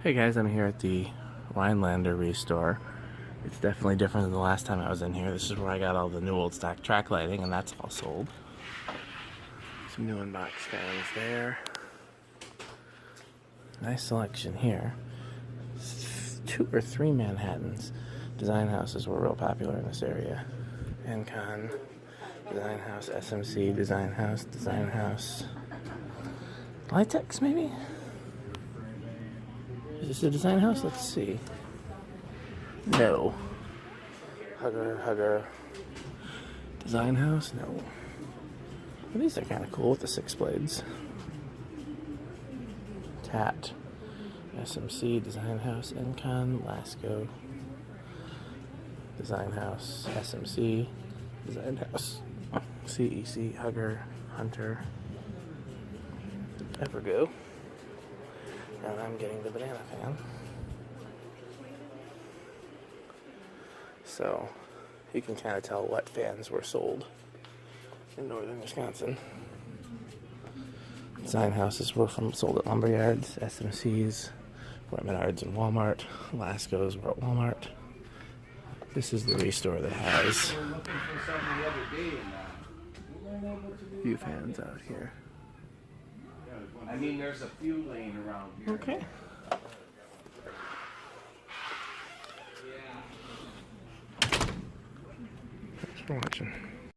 Hey guys, I'm here at the Rhinelander Restore. It's definitely different than the last time I was in here. This is where I got all the new old stock track lighting, and that's all sold. Some new unboxed fans there. Nice selection here. 2 or 3 Manhattans. Design houses were real popular in this area. Encon, Design House, SMC, Design House. Litex maybe? Is this a Design House? Let's see. No. Hugger. Design House? No. Well, these are kind of cool with the 6 blades. Tat. SMC, Design House, Encon, Lasco. Design House, SMC, Design House, CEC, Hugger, Hunter, Evergo. And I'm getting the banana fan. So you can kind of tell what fans were sold in northern Wisconsin. Design houses were sold at lumber yards. SMCs were at Menards and Walmart. Lascos were at Walmart. This is the Restore that has a few fans out here. I mean, there's a few laying around here. Okay. Thanks for watching.